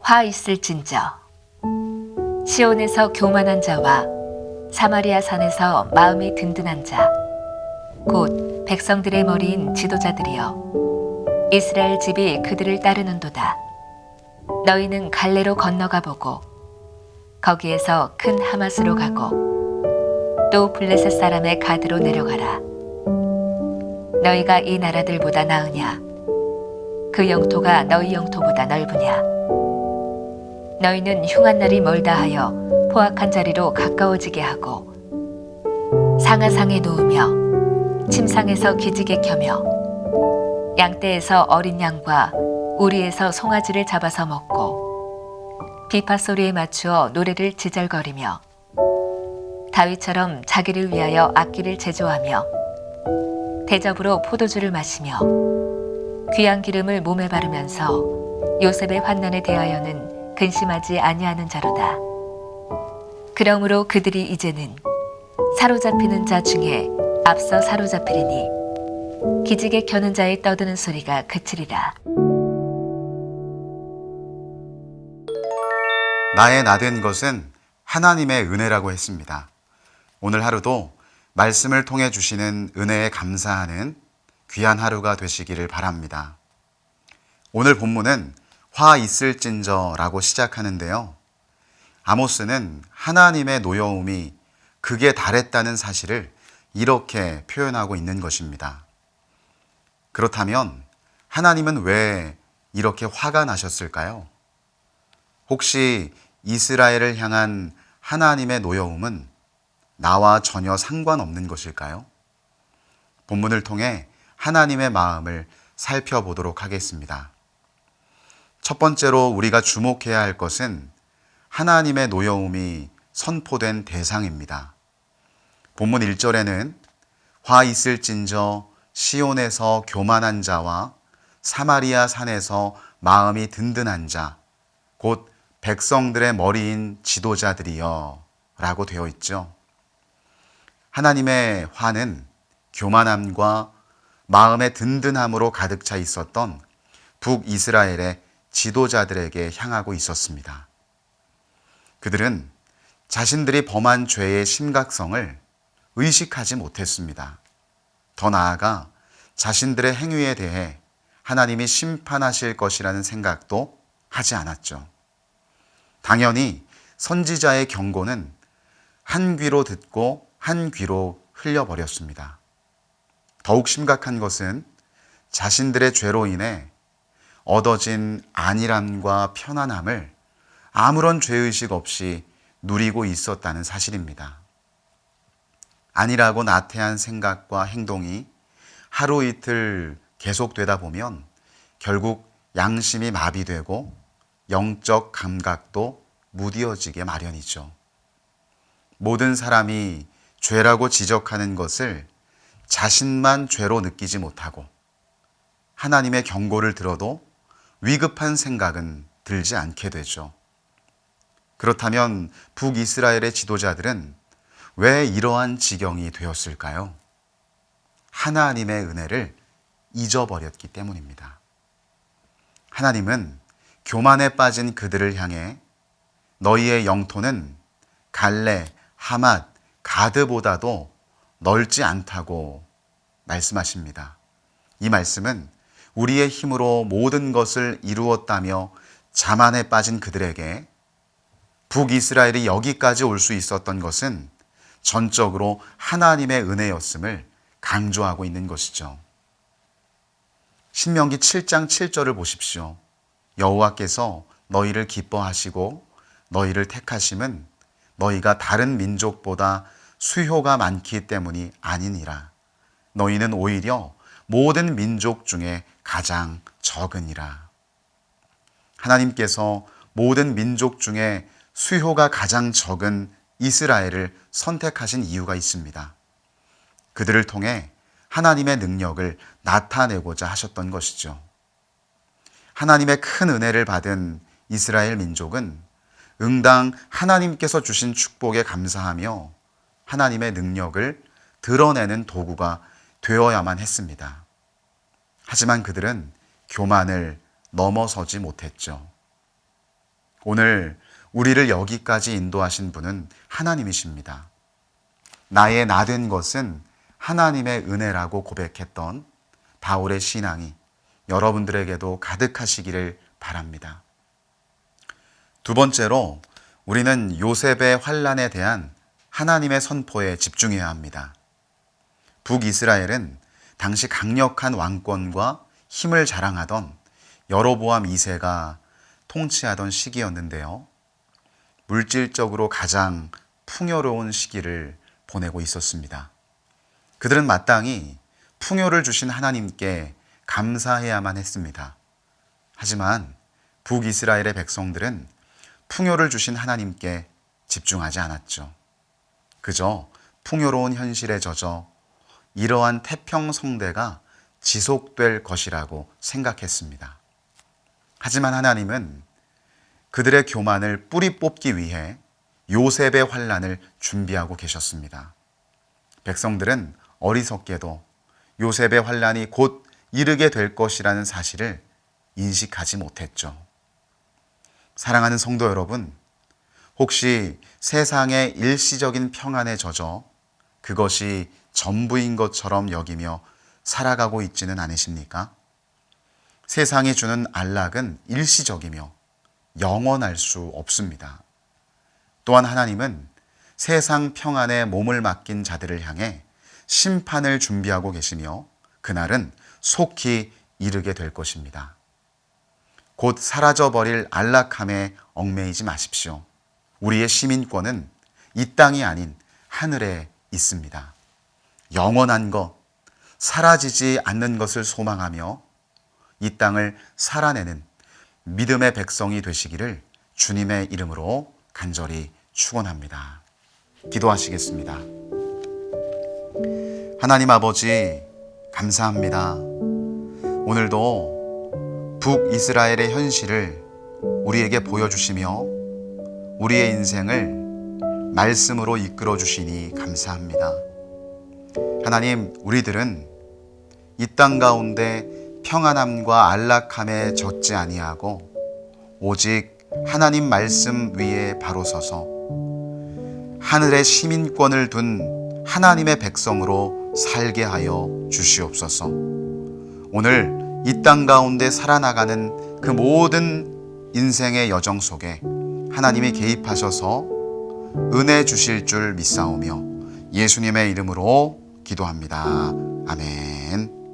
화 있을진저. 시온에서 교만한 자와 사마리아 산에서 마음이 든든한 자, 곧 백성들의 머리인 지도자들이여, 이스라엘 집이 그들을 따르는도다. 너희는 갈레로 건너가 보고 거기에서 큰 하맛으로 가고 또 블레셋 사람의 가드로 내려가라. 너희가 이 나라들보다 나으냐? 그 영토가 너희 영토보다 넓으냐? 너희는 흉한 날이 멀다 하여 포악한 자리로 가까워지게 하고 상하상에 누우며 침상에서 기지개 켜며 양떼에서 어린 양과 우리에서 송아지를 잡아서 먹고 비파 소리에 맞추어 노래를 지절거리며 다윗처럼 자기를 위하여 악기를 제조하며 대접으로 포도주를 마시며 귀한 기름을 몸에 바르면서 요셉의 환난에 대하여는 근심하지 아니하는 자로다. 그러므로 그들이 이제는 사로잡히는 자 중에 앞서 사로잡히리니 기지개 켜는 자의 떠드는 소리가 그치리라. 나의 나된 것은 하나님의 은혜라고 했습니다. 오늘 하루도 말씀을 통해 주시는 은혜에 감사하는 귀한 하루가 되시기를 바랍니다. 오늘 본문은 화 있을진저라고 시작하는데요. 아모스는 하나님의 노여움이 극에 달했다는 사실을 이렇게 표현하고 있는 것입니다. 그렇다면 하나님은 왜 이렇게 화가 나셨을까요? 혹시 이스라엘을 향한 하나님의 노여움은 나와 전혀 상관없는 것일까요? 본문을 통해 하나님의 마음을 살펴보도록 하겠습니다. 첫 번째로 우리가 주목해야 할 것은 하나님의 노여움이 선포된 대상입니다. 본문 1절에는 화 있을진저 시온에서 교만한 자와 사마리아 산에서 마음이 든든한 자, 곧 백성들의 머리인 지도자들이여 라고 되어 있죠. 하나님의 화는 교만함과 마음의 든든함으로 가득 차 있었던 북이스라엘의 지도자들에게 향하고 있었습니다. 그들은 자신들이 범한 죄의 심각성을 의식하지 못했습니다. 더 나아가 자신들의 행위에 대해 하나님이 심판하실 것이라는 생각도 하지 않았죠. 당연히 선지자의 경고는 한 귀로 듣고 한 귀로 흘려버렸습니다. 더욱 심각한 것은 자신들의 죄로 인해 얻어진 안일함과 편안함을 아무런 죄의식 없이 누리고 있었다는 사실입니다. 안일하고 나태한 생각과 행동이 하루 이틀 계속되다 보면 결국 양심이 마비되고 영적 감각도 무뎌지게 마련이죠. 모든 사람이 죄라고 지적하는 것을 자신만 죄로 느끼지 못하고 하나님의 경고를 들어도 위급한 생각은 들지 않게 되죠. 그렇다면 북이스라엘의 지도자들은 왜 이러한 지경이 되었을까요? 하나님의 은혜를 잊어버렸기 때문입니다. 하나님은 교만에 빠진 그들을 향해 너희의 영토는 갈레, 하맛, 가드보다도 넓지 않다고 말씀하십니다. 이 말씀은 우리의 힘으로 모든 것을 이루었다며 자만에 빠진 그들에게 북이스라엘이 여기까지 올 수 있었던 것은 전적으로 하나님의 은혜였음을 강조하고 있는 것이죠. 신명기 7장 7절을 보십시오. 여호와께서 너희를 기뻐하시고 너희를 택하심은 너희가 다른 민족보다 수효가 많기 때문이 아니니라. 너희는 오히려 모든 민족 중에 가장 적으니라. 하나님께서 모든 민족 중에 수효가 가장 적은 이스라엘을 선택하신 이유가 있습니다. 그들을 통해 하나님의 능력을 나타내고자 하셨던 것이죠. 하나님의 큰 은혜를 받은 이스라엘 민족은 응당 하나님께서 주신 축복에 감사하며 하나님의 능력을 드러내는 도구가 되어야만 했습니다. 하지만 그들은 교만을 넘어서지 못했죠. 오늘 우리를 여기까지 인도하신 분은 하나님이십니다. 나의 나 된 것은 하나님의 은혜라고 고백했던 바울의 신앙이 여러분들에게도 가득하시기를 바랍니다. 두 번째로 우리는 요셉의 환난에 대한 하나님의 선포에 집중해야 합니다. 북이스라엘은 당시 강력한 왕권과 힘을 자랑하던 여로보암 2세가 통치하던 시기였는데요. 물질적으로 가장 풍요로운 시기를 보내고 있었습니다. 그들은 마땅히 풍요를 주신 하나님께 감사해야만 했습니다. 하지만 북이스라엘의 백성들은 풍요를 주신 하나님께 집중하지 않았죠. 그저 풍요로운 현실에 젖어 이러한 태평성대가 지속될 것이라고 생각했습니다. 하지만 하나님은 그들의 교만을 뿌리 뽑기 위해 요셉의 환난을 준비하고 계셨습니다. 백성들은 어리석게도 요셉의 환난이 곧 이르게 될 것이라는 사실을 인식하지 못했죠. 사랑하는 성도 여러분, 혹시 세상의 일시적인 평안에 젖어 그것이 전부인 것처럼 여기며 살아가고 있지는 않으십니까? 세상이 주는 안락은 일시적이며 영원할 수 없습니다. 또한 하나님은 세상 평안에 몸을 맡긴 자들을 향해 심판을 준비하고 계시며 그날은 속히 이르게 될 것입니다. 곧 사라져버릴 안락함에 얽매이지 마십시오. 우리의 시민권은 이 땅이 아닌 하늘에 있습니다. 영원한 것, 사라지지 않는 것을 소망하며 이 땅을 살아내는 믿음의 백성이 되시기를 주님의 이름으로 간절히 축원합니다. 기도하시겠습니다. 하나님 아버지, 감사합니다. 오늘도 북이스라엘의 현실을 우리에게 보여주시며 우리의 인생을 말씀으로 이끌어 주시니 감사합니다. 하나님, 우리들은 이 땅 가운데 평안함과 안락함에 젖지 아니하고 오직 하나님 말씀 위에 바로 서서 하늘의 시민권을 둔 하나님의 백성으로 살게 하여 주시옵소서. 오늘 이 땅 가운데 살아나가는 그 모든 인생의 여정 속에 하나님이 개입하셔서 은혜 주실 줄 믿사오며 예수님의 이름으로 기도합니다. 아멘.